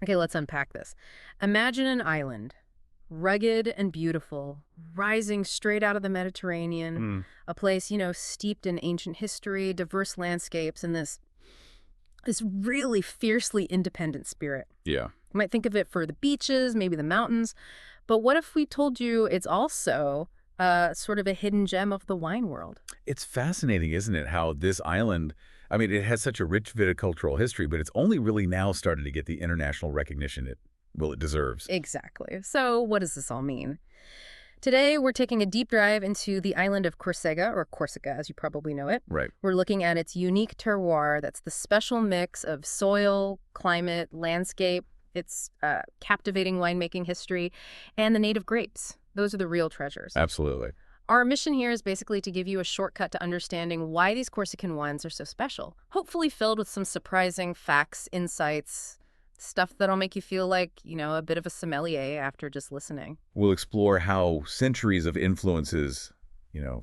Okay, let's unpack this. Imagine an island, rugged and beautiful, rising straight out of the Mediterranean, Mm, a place, steeped in ancient history, diverse landscapes, and this really fiercely independent spirit. yeah. You might think of it for the beaches, maybe the mountains, but what if we told you it's also sort of a hidden gem of the wine world? It's fascinating, isn't it, how this island, I mean, it has such a rich viticultural history, but it's only really now started to get the international recognition it deserves. Exactly. So what does this all mean? Today, we're taking a deep dive into the island of Corsica, or Corsica, as you probably know it. Right. We're looking at its unique terroir, that's the special mix of soil, climate, landscape, its captivating winemaking history, and the native grapes. Those are the real treasures. Absolutely. Our mission here is basically to give you a shortcut to understanding why these Corsican wines are so special, hopefully filled with some surprising facts, insights, stuff that'll make you feel like, a bit of a sommelier after just listening. We'll explore how centuries of influences,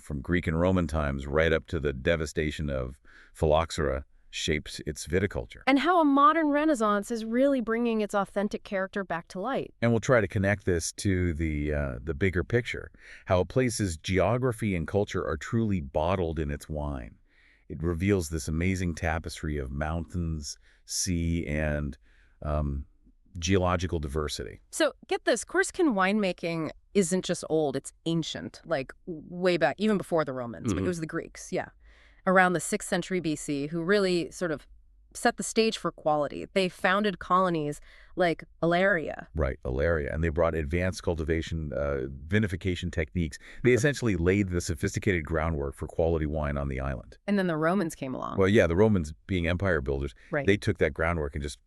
from Greek and Roman times right up to the devastation of phylloxera shaped its viticulture. And how a modern renaissance is really bringing its authentic character back to light. And we'll try to connect this to the bigger picture, how a place's geography and culture are truly bottled in its wine. It reveals this amazing tapestry of mountains, sea, and geological diversity. So get this, Corsican winemaking isn't just old, it's ancient, like way back, even before the Romans. It was the Greeks, yeah, around the 6th century BC, who really sort of set the stage for quality. They founded colonies like Ilaria. Right, Ilaria. And they brought advanced cultivation, vinification techniques. They essentially laid the sophisticated groundwork for quality wine on the island. And then the Romans came along. Well, yeah, the Romans, being empire builders, Right. they took that groundwork and just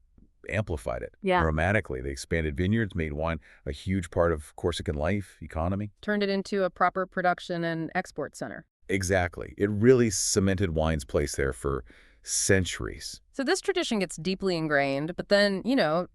amplified it Yeah. dramatically. They expanded vineyards, made wine a huge part of Corsican life, economy. Turned it into a proper production and export center. Exactly. It really cemented wine's place there for centuries. So this tradition gets deeply ingrained, but then,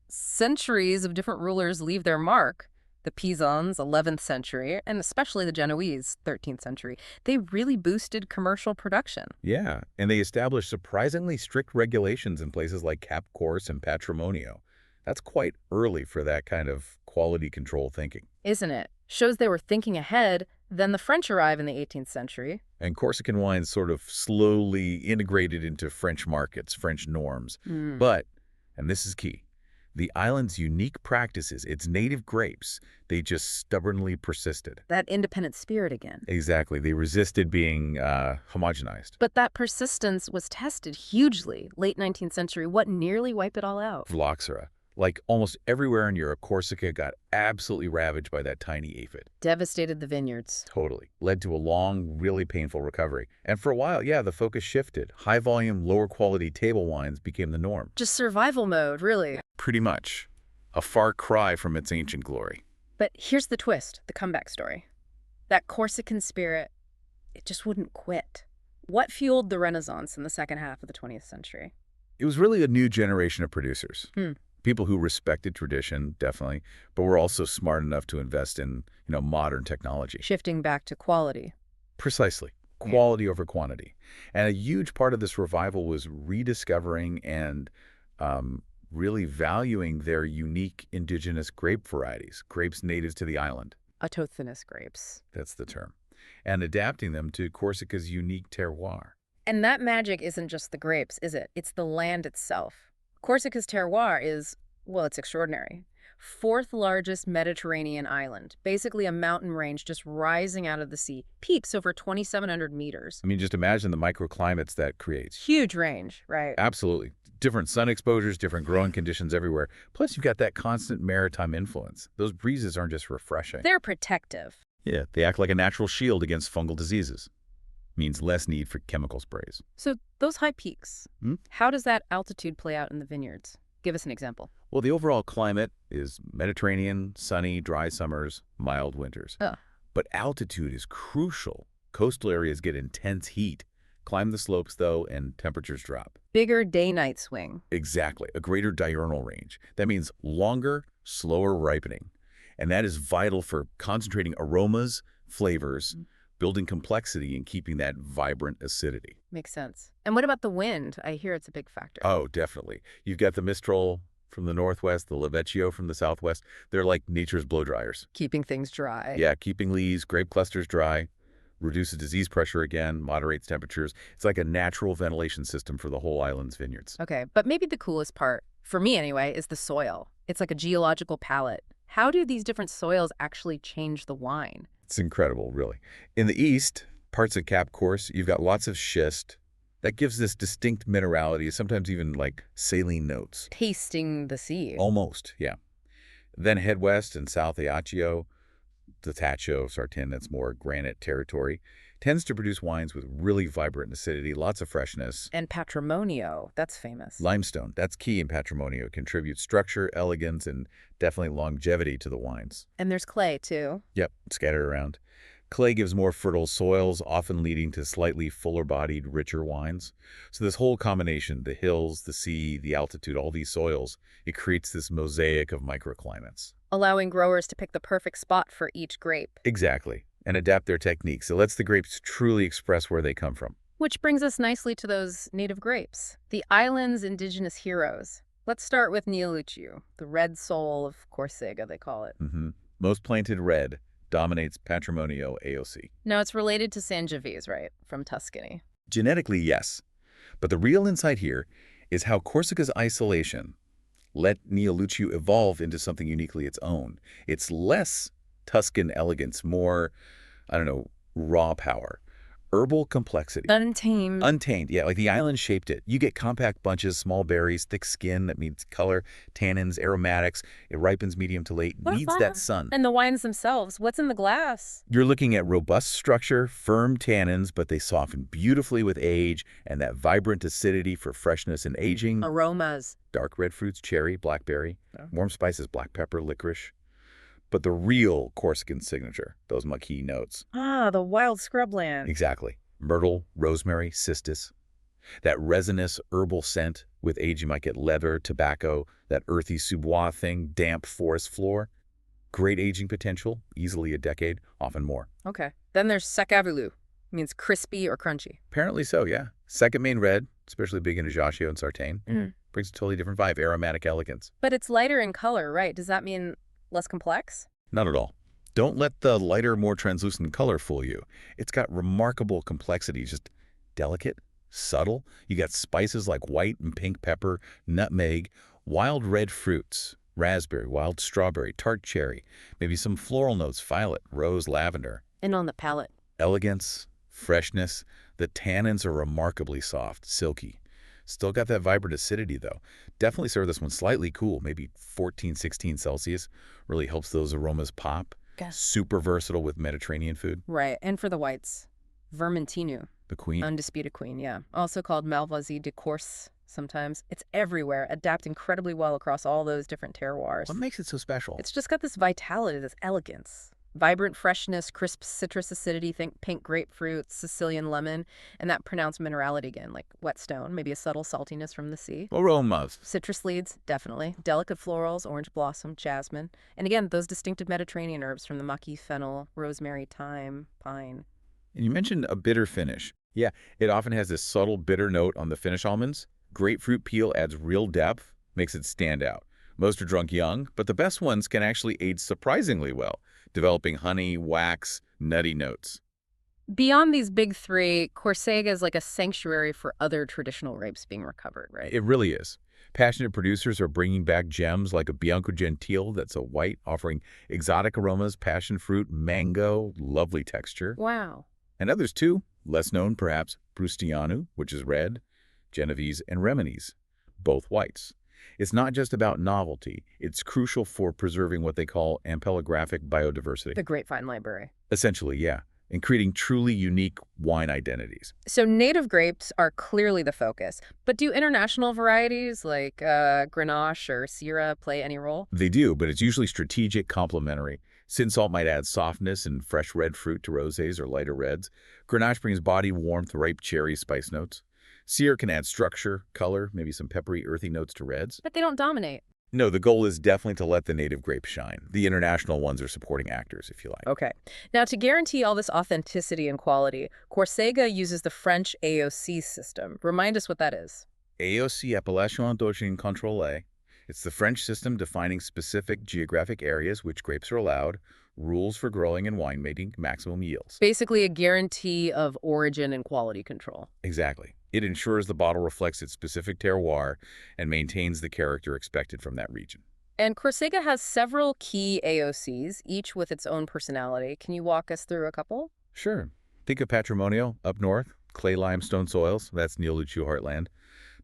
centuries of different rulers leave their mark. The Pisans, 11th century, and especially the Genoese, 13th century, they really boosted commercial production. Yeah, and they established surprisingly strict regulations in places like Cap Corse and Patrimonio. That's quite early for that kind of quality control thinking. Isn't it? Shows they were thinking ahead. Then the French arrive in the 18th century. And Corsican wines sort of slowly integrated into French markets, French norms. But, and this is key, the island's unique practices, its native grapes, they just stubbornly persisted. That independent spirit again. Exactly. They resisted being homogenized. But that persistence was tested hugely. Late 19th century, what nearly wiped it all out? Phylloxera. Like almost everywhere in Europe, Corsica got absolutely ravaged by that tiny aphid. Devastated the vineyards. Totally. Led to a long, really painful recovery. And for a while, yeah, the focus shifted. High-volume, lower-quality table wines became the norm. Just survival mode, really. Pretty much. A far cry from its ancient glory. But here's the twist, the comeback story. That Corsican spirit, it just wouldn't quit. What fueled the Renaissance in the second half of the 20th century? It was really a new generation of producers. People who respected tradition, definitely, but were also smart enough to invest in, modern technology. Shifting back to quality. Precisely. Quality over quantity. And a huge part of this revival was rediscovering and really valuing their unique indigenous grape varieties, grapes native to the island. Autochthonous grapes. That's the term. And adapting them to Corsica's unique terroir. And that magic isn't just the grapes, is it? It's the land itself. Corsica's terroir is, well, it's extraordinary. 4th largest Mediterranean island, basically a mountain range just rising out of the sea, peaks over 2,700 meters. I mean, just imagine the microclimates that creates. Huge range, right? Absolutely. Different sun exposures, different growing conditions everywhere. Plus, you've got that constant maritime influence. Those breezes aren't just refreshing. They're protective. Yeah, they act like a natural shield against fungal diseases. Means less need for chemical sprays. So those high peaks, how does that altitude play out in the vineyards? Give us an example. Well, the overall climate is Mediterranean, sunny, dry summers, mild winters. But altitude is crucial. Coastal areas get intense heat. Climb the slopes, though, and temperatures drop. Bigger day-night swing. Exactly. A greater diurnal range. That means longer, slower ripening. And that is vital for concentrating aromas, flavors, building complexity and keeping that vibrant acidity. Makes sense. And what about the wind? I hear it's a big factor. Oh, definitely. You've got the Mistral from the northwest, the Libeccio from the southwest. They're like nature's blow dryers. Keeping things dry. Yeah, keeping leaves, grape clusters dry, reduces disease pressure again, moderates temperatures. It's like a natural ventilation system for the whole island's vineyards. Okay, but maybe the coolest part, for me anyway, is the soil. It's like a geological palette. How do these different soils actually change the wine? It's incredible, really. In the east, parts of Cap Corse, you've got lots of schist. That gives this distinct minerality, sometimes even like saline notes. Tasting the sea. Almost, yeah. Then head west and south Ajaccio, the Taccio, Sartène, that's more granite territory, tends to produce wines with really vibrant acidity, lots of freshness. And Patrimonio, that's famous. Limestone, that's key in Patrimonio, contributes structure, elegance, and definitely longevity to the wines. And there's clay, too. Yep, scattered around. Clay gives more fertile soils, often leading to slightly fuller-bodied, richer wines. So this whole combination, the hills, the sea, the altitude, all these soils, it creates this mosaic of microclimates. Allowing growers to pick the perfect spot for each grape. Exactly, and adapt their techniques. It lets the grapes truly express where they come from. Which brings us nicely to those native grapes, the island's indigenous heroes. Let's start with Lieluccio, the red soul of Corsica, they call it. Most planted red dominates Patrimonio AOC. Now, it's related to Sangiovese, right, from Tuscany? Genetically, yes. But the real insight here is how Corsica's isolation let Lieluccio evolve into something uniquely its own. It's less Tuscan elegance, more, I don't know, raw power. Herbal complexity. Untamed. Untamed, yeah, like the island shaped it. You get compact bunches, small berries, thick skin, that means color, tannins, aromatics. It ripens medium to late, needs that sun. And the wines themselves, what's in the glass? You're looking at robust structure, firm tannins, but they soften beautifully with age, and that vibrant acidity for freshness and aging. Aromas. Dark red fruits, cherry, blackberry. Warm spices, black pepper, licorice. But the real Corsican signature, those marquee notes. Ah, the wild scrubland. Exactly. Myrtle, rosemary, cistus. That resinous herbal scent. With age, you might get leather, tobacco, that earthy sous-bois thing, damp forest floor. Great aging potential, easily a decade, often more. Okay. Then there's sec avelu. Means crispy or crunchy. Apparently so, yeah. Second main red, especially big in Ajaccio and Sartène. Brings a totally different vibe, aromatic elegance. But it's lighter in color, right? Does that mean less complex? Not at all. Don't let the lighter, more translucent color fool you. It's got remarkable complexity, just delicate, subtle. You got spices like white and pink pepper, nutmeg, wild red fruits, raspberry, wild strawberry, tart cherry, maybe some floral notes, violet, rose, lavender. And on the palate. Elegance, freshness. The tannins are remarkably soft, silky. Still got that vibrant acidity, though. Definitely serve this one slightly cool, maybe 14, 16 Celsius. Really helps those aromas pop. Super versatile with Mediterranean food. Right, and for the whites, Vermentino. The queen. Undisputed queen, yeah. Also called Malvasie de Corse sometimes. It's everywhere, adapt incredibly well across all those different terroirs. What makes it so special? It's just got this vitality, this elegance. Vibrant freshness, crisp citrus acidity, think pink grapefruit, Sicilian lemon, and that pronounced minerality again, like whetstone, maybe a subtle saltiness from the sea. Aromas. Citrus leads, definitely. Delicate florals, orange blossom, jasmine. And again, those distinctive Mediterranean herbs from the maquis, fennel, rosemary, thyme, pine. And you mentioned a bitter finish. Yeah, it often has this subtle bitter note on the finish almonds. Grapefruit peel adds real depth, makes it stand out. Most are drunk young, but the best ones can actually age surprisingly well, developing honey, wax, nutty notes. Beyond these big three, Corsica is like a sanctuary for other traditional grapes being recovered, right? It really is. Passionate producers are bringing back gems like a Bianco Gentile that's a white, offering exotic aromas, passion fruit, mango, lovely texture. Wow. And others too, less known perhaps, Prustiano, which is red, Genoese, and Remenes, both whites. It's not just about novelty. It's crucial for preserving what they call ampelographic biodiversity. The grapevine library. Essentially, yeah, and creating truly unique wine identities. So native grapes are clearly the focus, but do international varieties like Grenache or Syrah play any role? They do, but it's usually strategic, complementary. Since might add softness and fresh red fruit to rosés or lighter reds. Grenache brings body warmth, ripe cherry spice notes. Syrah can add structure, color, maybe some peppery, earthy notes to reds. But they don't dominate. No, the goal is definitely to let the native grape shine. The international ones are supporting actors, if you like. Okay. Now, to guarantee all this authenticity and quality, Corsica uses the French AOC system. Remind us what that is. AOC, Appellation d'Origine Contrôlée. It's the French system defining specific geographic areas which grapes are allowed, rules for growing and winemaking, maximum yields. Basically a guarantee of origin and quality control. Exactly. It ensures the bottle reflects its specific terroir and maintains the character expected from that region. And Corsica has several key AOCs, each with its own personality. Can you walk us through a couple? Sure. Think of Patrimonio up north, clay limestone soils, that's Neoluccio heartland.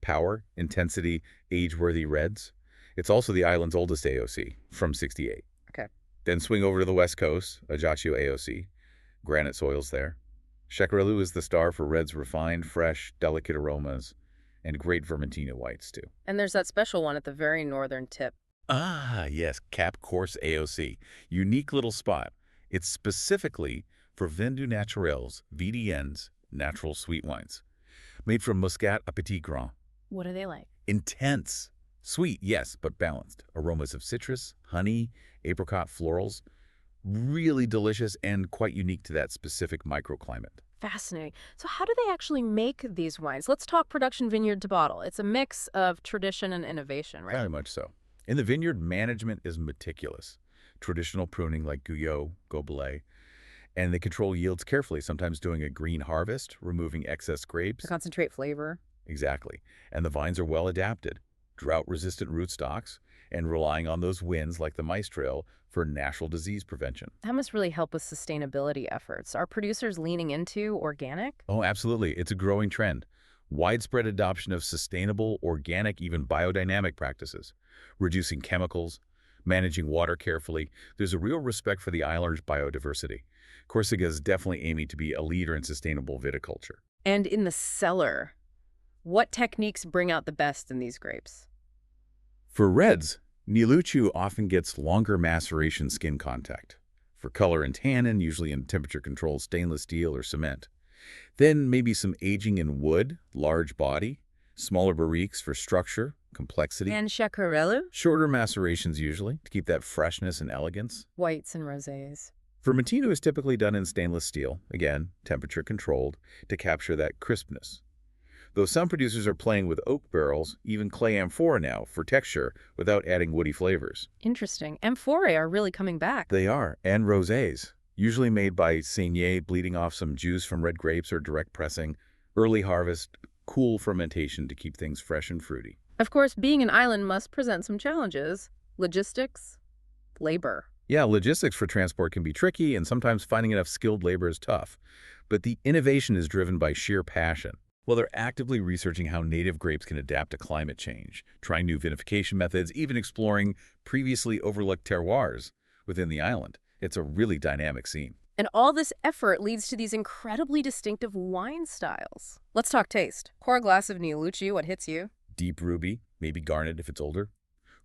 Power, intensity, age-worthy reds. It's also the island's oldest AOC, from 68. Okay. Then swing over to the west coast, Ajaccio AOC, granite soils there. Checarello is the star for reds refined, fresh, delicate aromas, and great Vermentino whites, too. And there's that special one at the very northern tip. Ah, yes, Cap Corse AOC. Unique little spot. It's specifically for Vin du Naturels, VDNs, natural sweet wines. Made from Muscat à Petit Grain. What are they like? Intense. Sweet, yes, but balanced. Aromas of citrus, honey, apricot florals. Really delicious and quite unique to that specific microclimate. Fascinating. So how do they actually make these wines? Let's talk production vineyard to bottle. It's a mix of tradition and innovation, right? Very much so. In the vineyard, management is meticulous. Traditional pruning like Guyot, Gobelets, and they control yields carefully, sometimes doing a green harvest, removing excess grapes. To concentrate flavor. Exactly. And the vines are well adapted, drought-resistant rootstocks, and relying on those winds like the Mistral for natural disease prevention. That must really help with sustainability efforts. Are producers leaning into organic? Oh, absolutely. It's a growing trend. Widespread adoption of sustainable, organic, even biodynamic practices, reducing chemicals, managing water carefully. There's a real respect for the island's biodiversity. Corsica is definitely aiming to be a leader in sustainable viticulture. And in the cellar, what techniques bring out the best in these grapes? For reds, Neoluccio often gets longer maceration skin contact. For color and tannin, usually in temperature-controlled stainless steel or cement. Then maybe some aging in wood, large body, smaller barriques for structure, complexity. And Checarello? Shorter macerations usually, to keep that freshness and elegance. Whites and rosés. Vermentino is typically done in stainless steel, again, temperature-controlled, to capture that crispness. Though some producers are playing with oak barrels, even clay amphora now, for texture, without adding woody flavors. Interesting. Amphorae are really coming back. They are, and rosés, usually made by saignée, bleeding off some juice from red grapes or direct pressing, early harvest, cool fermentation to keep things fresh and fruity. Of course, being an island must present some challenges. Logistics, labor. Yeah, logistics for transport can be tricky, and sometimes finding enough skilled labor is tough. But the innovation is driven by sheer passion. Well, they're actively researching how native grapes can adapt to climate change, trying new vinification methods, even exploring previously overlooked terroirs within the island. It's a really dynamic scene. And all this effort leads to these incredibly distinctive wine styles. Let's talk taste. Pour a glass of Neoluccio, what hits you? Deep ruby, maybe garnet if it's older.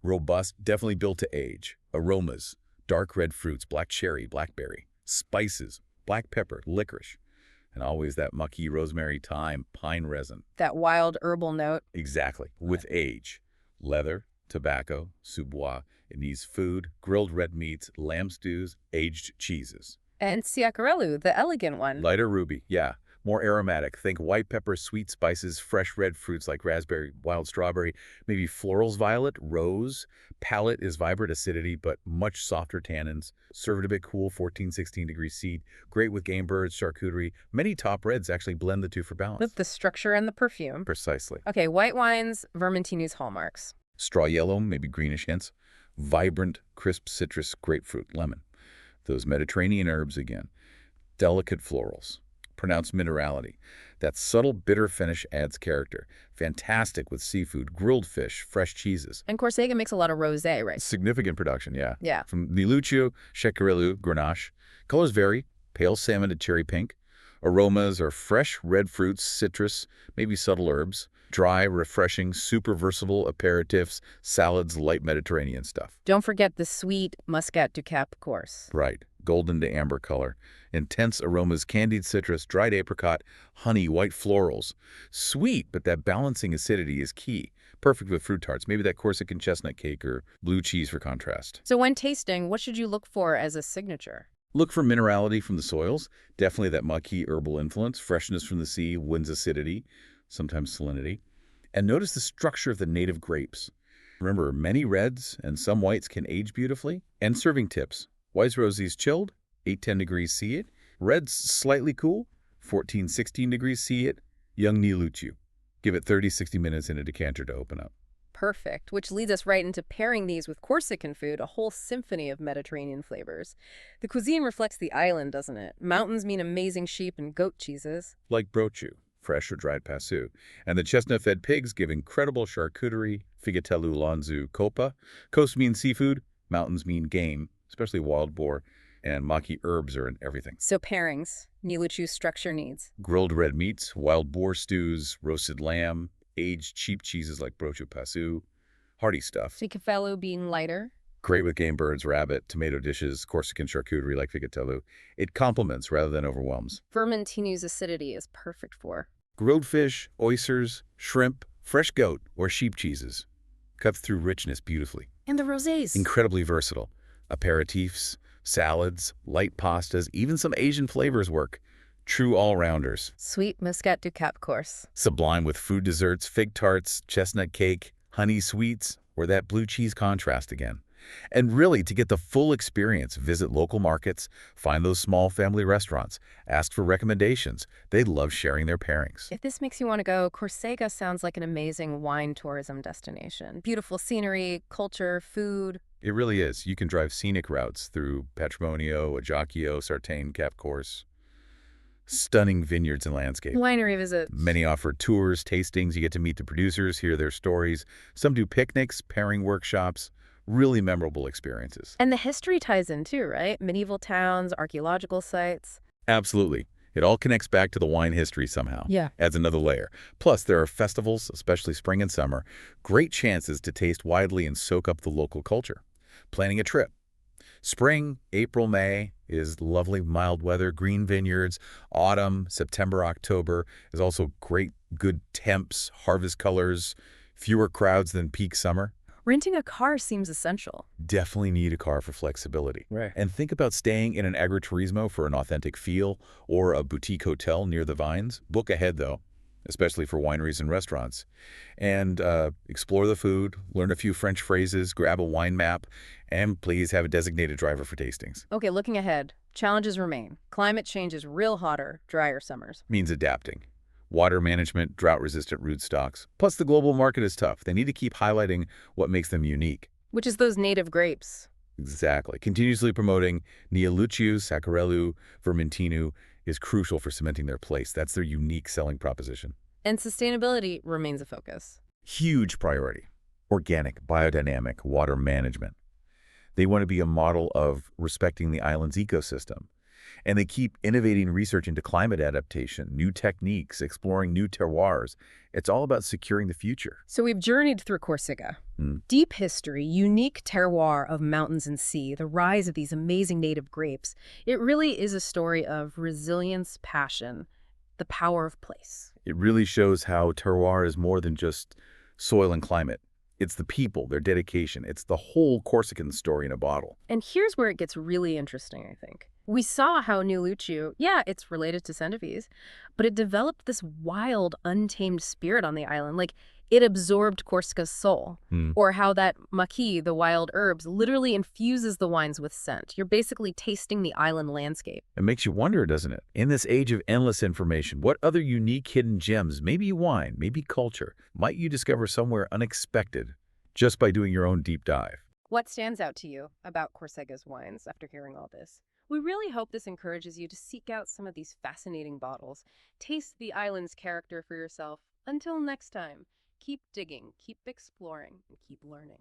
Robust, definitely built to age. Aromas, dark red fruits, black cherry, blackberry. Spices, black pepper, licorice. And always that mucky, rosemary, thyme, pine resin. That wild herbal note. Exactly, with age. Leather, tobacco, sous-bois. It needs food, grilled red meats, lamb stews, aged cheeses. And Checarello, the elegant one. Lighter ruby, yeah. More aromatic. Think white pepper, sweet spices, fresh red fruits like raspberry, wild strawberry, maybe florals, violet, rose. Palate is vibrant acidity, but much softer tannins. Serve it a bit cool, 14-16 degrees C. Great with game birds, charcuterie. Many top reds actually blend the two for balance. With the structure and the perfume. Precisely. Okay, white wines, Vermentino's hallmarks. Straw yellow, maybe greenish hints. Vibrant, crisp citrus, grapefruit, lemon. Those Mediterranean herbs again. Delicate florals. Pronounced minerality. That subtle bitter finish adds character. Fantastic with seafood, grilled fish, fresh cheeses. And Corsica makes a lot of rosé, right? Significant production, yeah. Yeah. From Neoluccio, Checarello, Grenache. Colors vary, pale salmon to cherry pink. Aromas are fresh red fruits, citrus, maybe subtle herbs. Dry, refreshing, super versatile aperitifs, salads, light Mediterranean stuff. Don't forget the sweet Muscat du Cap course. Right. Golden to amber color. Intense aromas, candied citrus, dried apricot, honey, white florals. Sweet, but that balancing acidity is key. Perfect with fruit tarts, maybe that Corsican chestnut cake or blue cheese for contrast. So when tasting, what should you look for as a signature? Look for minerality from the soils, definitely that mucky herbal influence, freshness from the sea, wind's acidity, sometimes salinity. And notice the structure of the native grapes. Remember, many reds and some whites can age beautifully. And serving tips. Whites rosies chilled, 8-10 degrees C it. Reds slightly cool, 14-16 degrees C it. Young Nielucciu. Give it 30-60 minutes in a decanter to open up. Perfect, which leads us right into pairing these with Corsican food, a whole symphony of Mediterranean flavors. The cuisine reflects the island, doesn't it? Mountains mean amazing sheep and goat cheeses. Like brochu, fresh or dried passu. And the chestnut-fed pigs give incredible charcuterie, figatellu lonzu copa. Coast means seafood, mountains mean game, especially wild boar, and maki herbs are in everything. So pairings, Nielucciu's structure needs. Grilled red meats, wild boar stews, roasted lamb, aged cheap cheeses like brochu passu, hearty stuff. Figatellu being lighter. Great with game birds, rabbit, tomato dishes, Corsican charcuterie like figatellu. It complements rather than overwhelms. Vermentino's acidity is perfect for. Grilled fish, oysters, shrimp, fresh goat, or sheep cheeses. Cut through richness beautifully. And the rosés. Incredibly versatile. Aperitifs, salads, light pastas, even some Asian flavors work. True all-rounders. Sweet Muscat du Cap course. Sublime with fruit desserts, fig tarts, chestnut cake, honey sweets, or that blue cheese contrast again. And really, to get the full experience, visit local markets, find those small family restaurants, ask for recommendations. They love sharing their pairings. If this makes you want to go, Corsica sounds like an amazing wine tourism destination. Beautiful scenery, culture, food. It really is. You can drive scenic routes through Patrimonio, Ajaccio, Sartène, Cap Corse. Stunning vineyards and landscape. Winery visits. Many offer tours, tastings. You get to meet the producers, hear their stories. Some do picnics, pairing workshops. Really memorable experiences. And the history ties in too, right? Medieval towns, archaeological sites. Absolutely. It all connects back to the wine history somehow. Yeah. Adds another layer. Plus, there are festivals, especially spring and summer. Great chances to taste widely and soak up the local culture. Planning a trip. Spring, April, May is lovely, mild weather, green vineyards. Autumn, September, October is also great, good temps, harvest colors, fewer crowds than peak summer. Renting a car seems essential. Definitely need a car for flexibility. Right. And think about staying in an agriturismo for an authentic feel or a boutique hotel near the vines. Book ahead, though, especially for wineries and restaurants. And explore the food, learn a few French phrases, grab a wine map, and please have a designated driver for tastings. Okay, looking ahead. Challenges remain. Climate change is real hotter, drier summers. Means adapting. Water management, drought-resistant rootstocks. Plus, the global market is tough. They need to keep highlighting what makes them unique. Which is those native grapes. Exactly. Continuously promoting Nielucciu, Saccarello, Vermentino is crucial for cementing their place. That's their unique selling proposition. And sustainability remains a focus. Huge priority. Organic, biodynamic, water management. They want to be a model of respecting the island's ecosystem. And they keep innovating research into climate adaptation, new techniques, exploring new terroirs. It's all about securing the future. So we've journeyed through Corsica. Deep history, unique terroir of mountains and sea, the rise of these amazing native grapes. It really is a story of resilience, passion, the power of place. It really shows how terroir is more than just soil and climate. It's the people, their dedication. It's the whole Corsican story in a bottle. And here's where it gets really interesting, I think. We saw how Nielucciu, yeah, it's related to Sangiovese, but it developed this wild, untamed spirit on the island. Like, it absorbed Corsica's soul. Or how that maki, the wild herbs, literally infuses the wines with scent. You're basically tasting the island landscape. It makes you wonder, doesn't it? In this age of endless information, what other unique hidden gems, maybe wine, maybe culture, might you discover somewhere unexpected just by doing your own deep dive? What stands out to you about Corsica's wines after hearing all this? We really hope this encourages you to seek out some of these fascinating bottles. Taste the island's character for yourself. Until next time, keep digging, keep exploring, and keep learning.